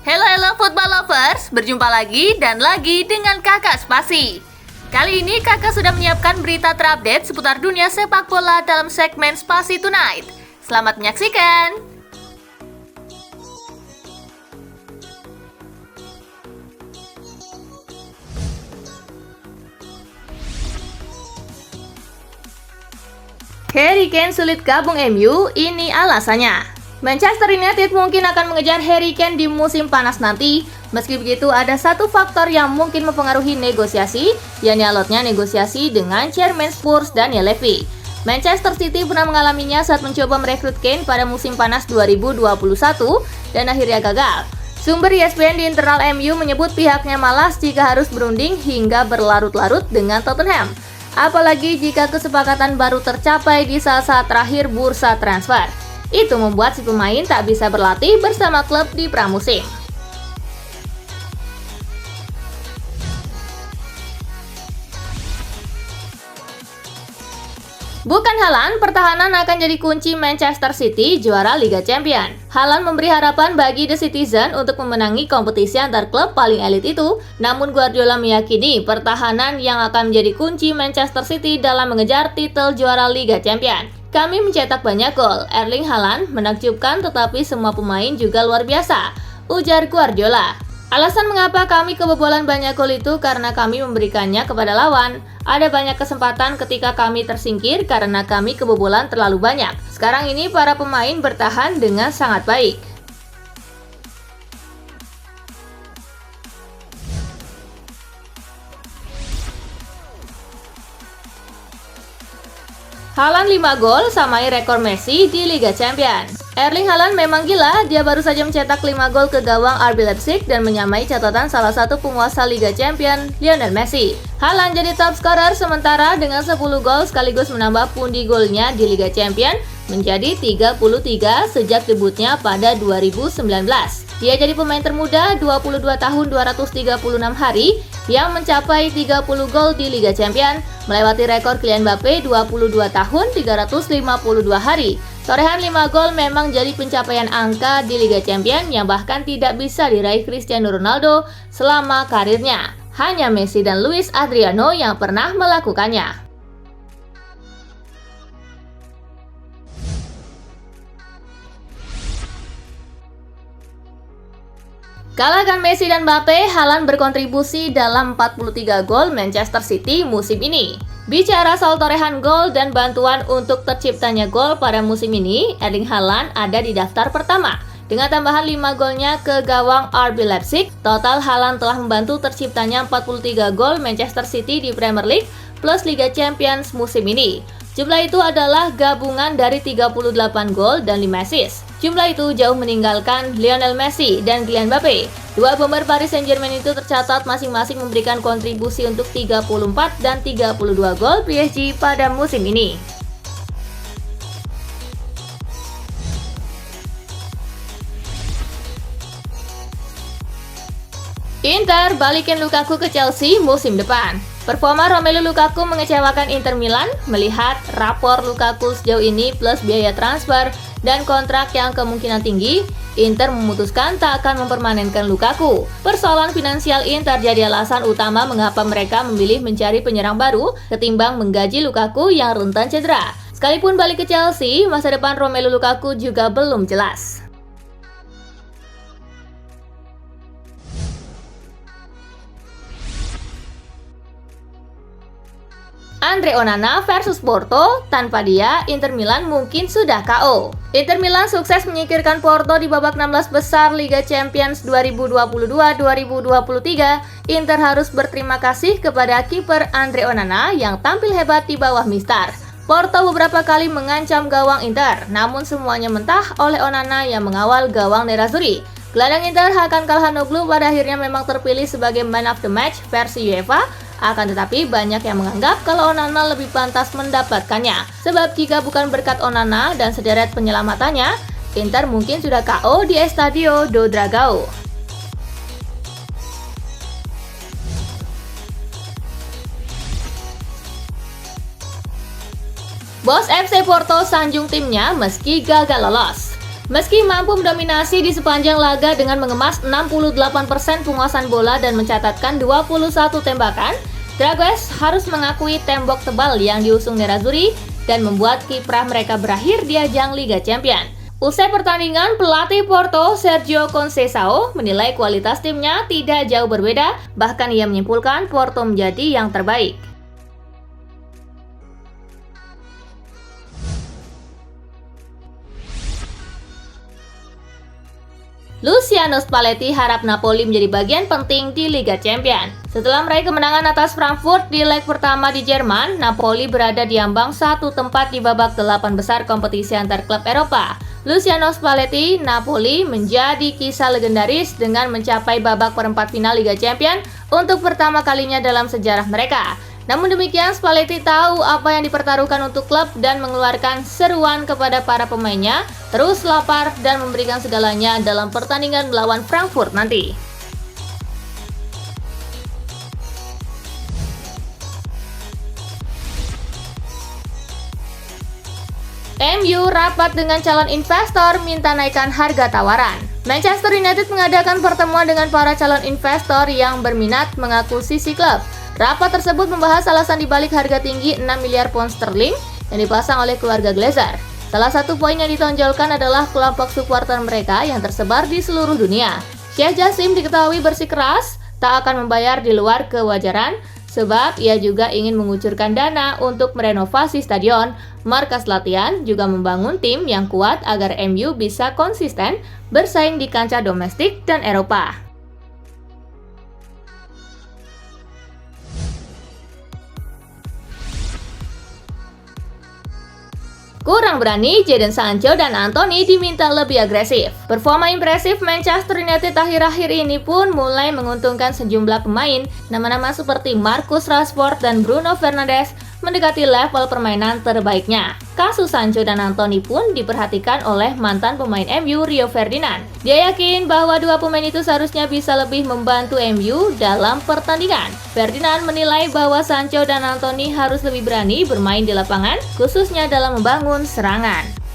Halo football lovers, berjumpa lagi dan lagi dengan Kakak Spasi. Kali ini Kakak sudah menyiapkan berita terupdate seputar dunia sepak bola dalam segmen Spasi Tonight. Selamat menyaksikan. Harry Kane sulit gabung MU, ini alasannya. Manchester United mungkin akan mengejar Harry Kane di musim panas nanti. Meski begitu, ada satu faktor yang mungkin mempengaruhi negosiasi, yakni alotnya negosiasi dengan Chairman Spurs Daniel Levy. Manchester City pernah mengalaminya saat mencoba merekrut Kane pada musim panas 2021 dan akhirnya gagal. Sumber ESPN di internal MU menyebut pihaknya malas jika harus berunding hingga berlarut-larut dengan Tottenham. Apalagi jika kesepakatan baru tercapai di saat-saat terakhir bursa transfer. Itu membuat si pemain tak bisa berlatih bersama klub di pramusim. Bukan Haaland, pertahanan akan jadi kunci Manchester City juara Liga Champions. Haaland memberi harapan bagi The Citizen untuk memenangi kompetisi antar klub paling elit itu. Namun Guardiola meyakini pertahanan yang akan menjadi kunci Manchester City dalam mengejar titel juara Liga Champions. Kami mencetak banyak gol, Erling Haaland menakjubkan tetapi semua pemain juga luar biasa, ujar Guardiola. Alasan mengapa kami kebobolan banyak gol itu karena kami memberikannya kepada lawan. Ada banyak kesempatan ketika kami tersingkir karena kami kebobolan terlalu banyak. Sekarang ini para pemain bertahan dengan sangat baik. Haaland 5 gol samai rekor Messi di Liga Champions. Erling Haaland memang gila, dia baru saja mencetak 5 gol ke gawang RB Leipzig dan menyamai catatan salah satu penguasa Liga Champions, Lionel Messi. Haaland jadi top scorer sementara dengan 10 gol sekaligus menambah pundi golnya di Liga Champions menjadi 33 sejak debutnya pada 2019. Dia jadi pemain termuda 22 tahun 236 hari yang mencapai 30 gol di Liga Champions, melewati rekor Kylian Mbappe 22 tahun 352 hari. Torehan 5 gol memang jadi pencapaian angka di Liga Champions yang bahkan tidak bisa diraih Cristiano Ronaldo selama karirnya. Hanya Messi dan Luis Adriano yang pernah melakukannya. Kalahkan Messi dan Mbappe, Haaland berkontribusi dalam 43 gol Manchester City musim ini. Bicara soal torehan gol dan bantuan untuk terciptanya gol pada musim ini, Erling Haaland ada di daftar pertama. Dengan tambahan 5 golnya ke gawang RB Leipzig, total Haaland telah membantu terciptanya 43 gol Manchester City di Premier League plus Liga Champions musim ini. Jumlah itu adalah gabungan dari 38 gol dan 5 assist. Jumlah itu jauh meninggalkan Lionel Messi dan Kylian Mbappe. Dua bomber Paris Saint-Germain itu tercatat masing-masing memberikan kontribusi untuk 34 dan 32 gol PSG pada musim ini. Inter balikin Lukaku ke Chelsea musim depan. Performa Romelu Lukaku mengecewakan Inter Milan melihat rapor Lukaku sejauh ini plus biaya transfer dan kontrak yang kemungkinan tinggi. Inter memutuskan tak akan mempermanenkan Lukaku. Persoalan finansial Inter jadi alasan utama mengapa mereka memilih mencari penyerang baru ketimbang menggaji Lukaku yang rentan cedera. Sekalipun balik ke Chelsea, masa depan Romelu Lukaku juga belum jelas. Andre Onana versus Porto, tanpa dia Inter Milan mungkin sudah KO. Inter Milan sukses menyingkirkan Porto di babak 16 besar Liga Champions 2022-2023. Inter harus berterima kasih kepada kiper Andre Onana yang tampil hebat di bawah Mistar. Porto beberapa kali mengancam gawang Inter, namun semuanya mentah oleh Onana yang mengawal gawang Nerazzurri. Gelandang Inter Hakan Calhanoglu pada akhirnya memang terpilih sebagai man of the match versi UEFA. Akan tetapi banyak yang menganggap kalau Onana lebih pantas mendapatkannya. Sebab jika bukan berkat Onana dan sederet penyelamatannya, Inter mungkin sudah KO di Estadio do Dragão. Bos FC Porto sanjung timnya meski gagal lolos. Meski mampu mendominasi di sepanjang laga dengan mengemas 68% penguasaan bola dan mencatatkan 21 tembakan, Dragões harus mengakui tembok tebal yang diusung Nerazzurri dan membuat kiprah mereka berakhir di ajang Liga Champions. Usai pertandingan, pelatih Porto Sergio Conceição menilai kualitas timnya tidak jauh berbeda, bahkan ia menyimpulkan Porto menjadi yang terbaik. Luciano Spalletti harap Napoli menjadi bagian penting di Liga Champions. Setelah meraih kemenangan atas Frankfurt di leg pertama di Jerman, Napoli berada di ambang satu tempat di babak 8 besar kompetisi antar klub Eropa. Luciano Spalletti, Napoli menjadi kisah legendaris dengan mencapai babak perempat final Liga Champions untuk pertama kalinya dalam sejarah mereka. Namun demikian, Spalletti tahu apa yang dipertaruhkan untuk klub dan mengeluarkan seruan kepada para pemainnya terus lapar dan memberikan segalanya dalam pertandingan melawan Frankfurt nanti. MU rapat dengan calon investor minta naikkan harga tawaran. Manchester United mengadakan pertemuan dengan para calon investor yang berminat mengakuisisi klub. Rapat tersebut membahas alasan dibalik harga tinggi 6 miliar pound sterling yang dipasang oleh keluarga Glazer. Salah satu poin yang ditonjolkan adalah kelompok supporter mereka yang tersebar di seluruh dunia. Sheikh Jassim diketahui bersikeras tak akan membayar di luar kewajaran, sebab ia juga ingin mengucurkan dana untuk merenovasi stadion, markas latihan, juga membangun tim yang kuat agar MU bisa konsisten bersaing di kancah domestik dan Eropa. Kurang berani, Jadon Sancho dan Antony diminta lebih agresif. Performa impresif Manchester United akhir-akhir ini pun mulai menguntungkan sejumlah pemain. Nama-nama seperti Marcus Rashford dan Bruno Fernandes mendekati level permainan terbaiknya. Kasus Sancho dan Antony pun diperhatikan oleh mantan pemain MU Rio Ferdinand. Dia yakin bahwa dua pemain itu seharusnya bisa lebih membantu MU dalam pertandingan. Ferdinand menilai bahwa Sancho dan Antony harus lebih berani bermain di lapangan, khususnya dalam membangun serangan.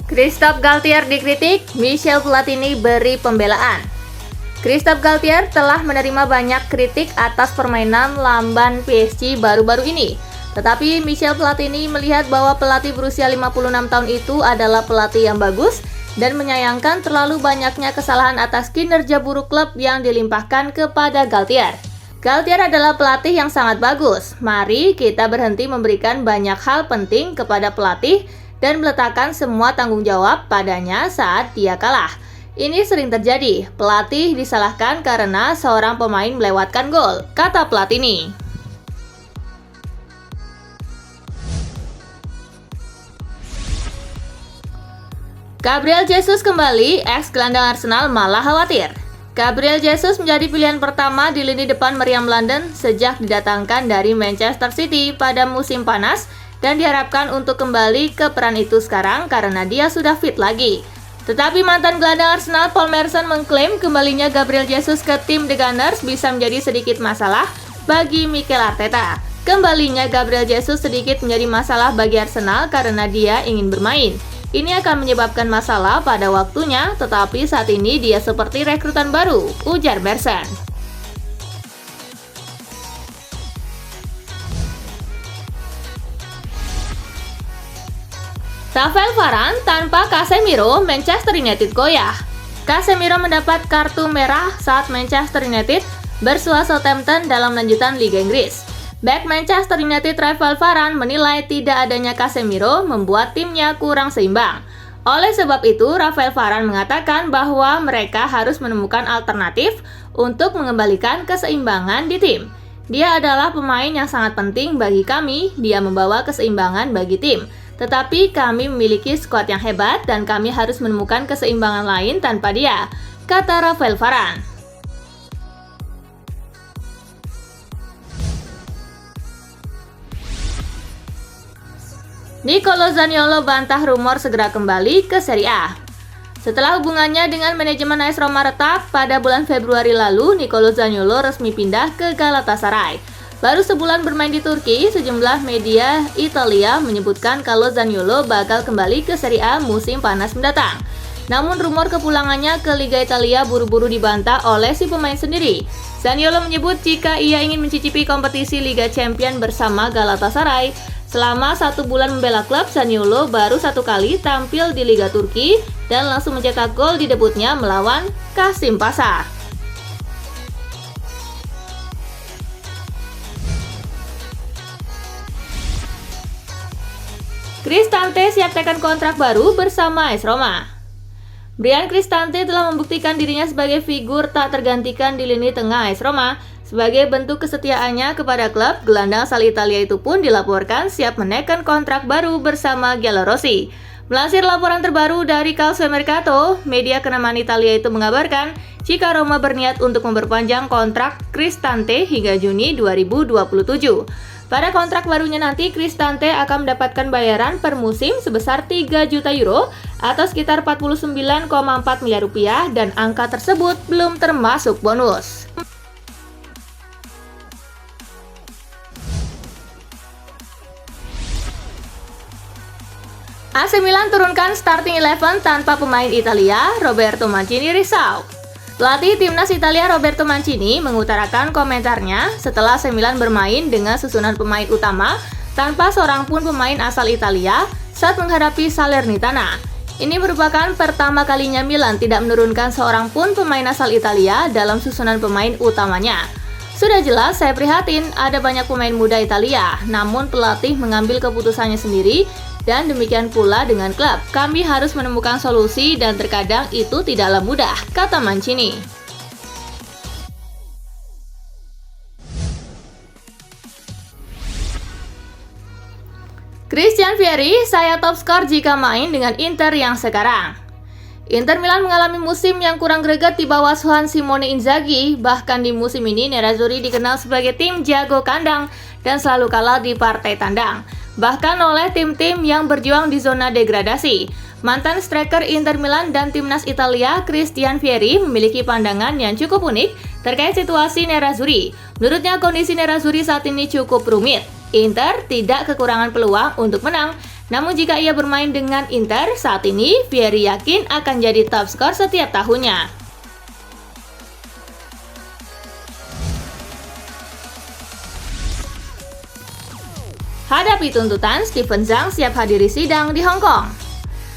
Christophe Galtier dikritik, Michel Platini beri pembelaan. Christophe Galtier telah menerima banyak kritik atas permainan lamban PSG baru-baru ini. Tetapi Michel Platini melihat bahwa pelatih berusia 56 tahun itu adalah pelatih yang bagus dan menyayangkan terlalu banyaknya kesalahan atas kinerja buruk klub yang dilimpahkan kepada Galtier. Galtier adalah pelatih yang sangat bagus. Mari kita berhenti memberikan banyak hal penting kepada pelatih dan meletakkan semua tanggung jawab padanya saat dia kalah. Ini sering terjadi, pelatih disalahkan karena seorang pemain melewatkan gol, kata Platini. Gabriel Jesus kembali, ex-gelandang Arsenal malah khawatir. Gabriel Jesus menjadi pilihan pertama di lini depan meriam London sejak didatangkan dari Manchester City pada musim panas dan diharapkan untuk kembali ke peran itu sekarang karena dia sudah fit lagi. Tetapi mantan gelandang Arsenal Paul Merson mengklaim kembalinya Gabriel Jesus ke tim The Gunners bisa menjadi sedikit masalah bagi Mikel Arteta. Kembalinya Gabriel Jesus sedikit menjadi masalah bagi Arsenal karena dia ingin bermain. Ini akan menyebabkan masalah pada waktunya, tetapi saat ini dia seperti rekrutan baru, ujar Merson. Rafael Varane tanpa Casemiro, Manchester United goyah. Casemiro mendapat kartu merah saat Manchester United bersua Southampton dalam lanjutan Liga Inggris. Bek Manchester United Rafael Varane menilai tidak adanya Casemiro membuat timnya kurang seimbang. Oleh sebab itu, Rafael Varane mengatakan bahwa mereka harus menemukan alternatif untuk mengembalikan keseimbangan di tim. Dia adalah pemain yang sangat penting bagi kami, dia membawa keseimbangan bagi tim. Tetapi kami memiliki skuad yang hebat dan kami harus menemukan keseimbangan lain tanpa dia, kata Rafael Varane. Nicolo Zaniolo bantah rumor segera kembali ke Serie A. Setelah hubungannya dengan manajemen AS Roma retak, pada bulan Februari lalu, Nicolo Zaniolo resmi pindah ke Galatasaray. Baru sebulan bermain di Turki, sejumlah media Italia menyebutkan kalau Zaniolo bakal kembali ke Serie A musim panas mendatang. Namun rumor kepulangannya ke Liga Italia buru-buru dibantah oleh si pemain sendiri. Zaniolo menyebut jika ia ingin mencicipi kompetisi Liga Champions bersama Galatasaray. Selama 1 bulan membela klub, Zaniolo baru 1 kali tampil di Liga Turki dan langsung mencetak gol di debutnya melawan Kasimpasa. Cristante siap tekan kontrak baru bersama AS Roma. Bryan Cristante telah membuktikan dirinya sebagai figur tak tergantikan di lini tengah AS Roma. Sebagai bentuk kesetiaannya kepada klub, gelandang asal Italia itu pun dilaporkan siap menekan kontrak baru bersama Giallorossi. Melansir laporan terbaru dari Calciomercato, media kenamaan Italia itu mengabarkan jika Roma berniat untuk memperpanjang kontrak Cristante hingga Juni 2027. Pada kontrak barunya nanti, Cristante akan mendapatkan bayaran per musim sebesar 3 juta euro atau sekitar 49,4 miliar rupiah, dan angka tersebut belum termasuk bonus. AC Milan turunkan starting 11 tanpa pemain Italia, Roberto Mancini risau. Pelatih timnas Italia Roberto Mancini mengutarakan komentarnya setelah AC Milan bermain dengan susunan pemain utama tanpa seorang pun pemain asal Italia saat menghadapi Salernitana. Ini merupakan pertama kalinya Milan tidak menurunkan seorang pun pemain asal Italia dalam susunan pemain utamanya. Sudah jelas saya prihatin ada banyak pemain muda Italia, namun pelatih mengambil keputusannya sendiri. Dan demikian pula dengan klub, kami harus menemukan solusi dan terkadang itu tidaklah mudah, kata Mancini. Christian Vieri, saya top skor jika main dengan Inter yang sekarang. Inter Milan mengalami musim yang kurang greget di bawah asuhan Simone Inzaghi. Bahkan di musim ini, Nerazzurri dikenal sebagai tim jago kandang dan selalu kalah di partai tandang, bahkan oleh tim-tim yang berjuang di zona degradasi. Mantan striker Inter Milan dan timnas Italia, Christian Vieri, memiliki pandangan yang cukup unik terkait situasi Nerazzurri. Menurutnya, kondisi Nerazzurri saat ini cukup rumit. Inter tidak kekurangan peluang untuk menang, namun jika ia bermain dengan Inter saat ini, Vieri yakin akan jadi top skor setiap tahunnya. Hadapi tuntutan, Steven Zhang siap hadiri sidang di Hong Kong.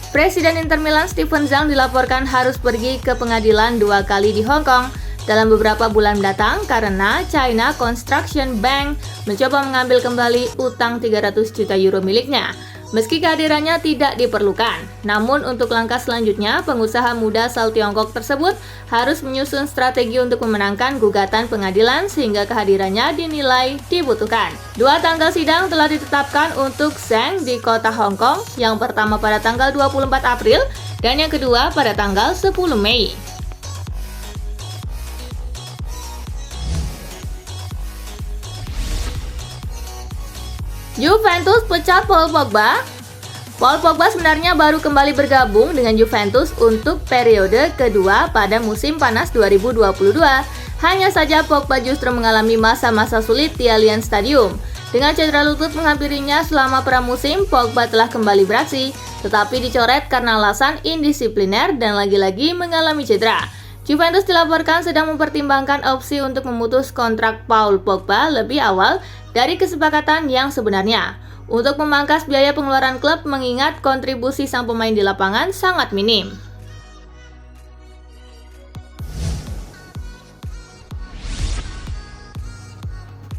Presiden Inter Milan Steven Zhang dilaporkan harus pergi ke pengadilan 2 kali di Hong Kong dalam beberapa bulan mendatang karena China Construction Bank mencoba mengambil kembali utang 300 juta euro miliknya. Meski kehadirannya tidak diperlukan, namun untuk langkah selanjutnya, pengusaha muda asal Tiongkok tersebut harus menyusun strategi untuk memenangkan gugatan pengadilan sehingga kehadirannya dinilai dibutuhkan. 2 tanggal sidang telah ditetapkan untuk Zhang di kota Hong Kong, yang pertama pada tanggal 24 April dan yang kedua pada tanggal 10 Mei. Juventus pecat Paul Pogba. Paul Pogba sebenarnya baru kembali bergabung dengan Juventus untuk periode kedua pada musim panas 2022. Hanya saja Pogba justru mengalami masa-masa sulit di Allianz Stadium. Dengan cedera lutut menghampirinya selama pramusim, Pogba telah kembali beraksi, tetapi dicoret karena alasan indisipliner dan lagi-lagi mengalami cedera. Juventus dilaporkan sedang mempertimbangkan opsi untuk memutus kontrak Paul Pogba lebih awal dari kesepakatan yang sebenarnya, untuk memangkas biaya pengeluaran klub mengingat kontribusi sang pemain di lapangan sangat minim.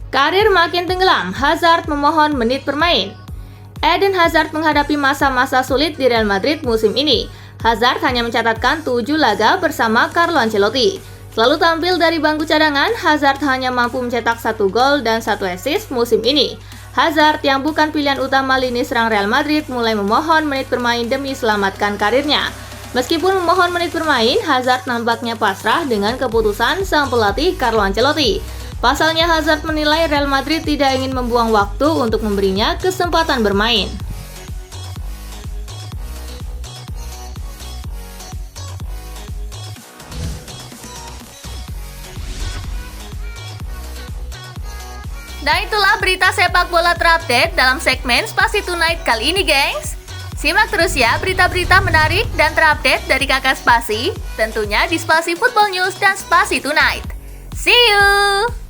Karir makin tenggelam, Hazard memohon menit bermain. Eden Hazard menghadapi masa-masa sulit di Real Madrid musim ini. Hazard hanya mencatatkan 7 laga bersama Carlo Ancelotti. Selalu tampil dari bangku cadangan, Hazard hanya mampu mencetak 1 gol dan 1 assist musim ini. Hazard yang bukan pilihan utama lini serang Real Madrid mulai memohon menit bermain demi selamatkan karirnya. Meskipun memohon menit bermain, Hazard nampaknya pasrah dengan keputusan sang pelatih Carlo Ancelotti. Pasalnya, Hazard menilai Real Madrid tidak ingin membuang waktu untuk memberinya kesempatan bermain. Nah itulah berita sepak bola terupdate dalam segmen Spasi Tonight kali ini, gengs. Simak terus ya berita-berita menarik dan terupdate dari kakak Spasi, tentunya di Spasi Football News dan Spasi Tonight. See you!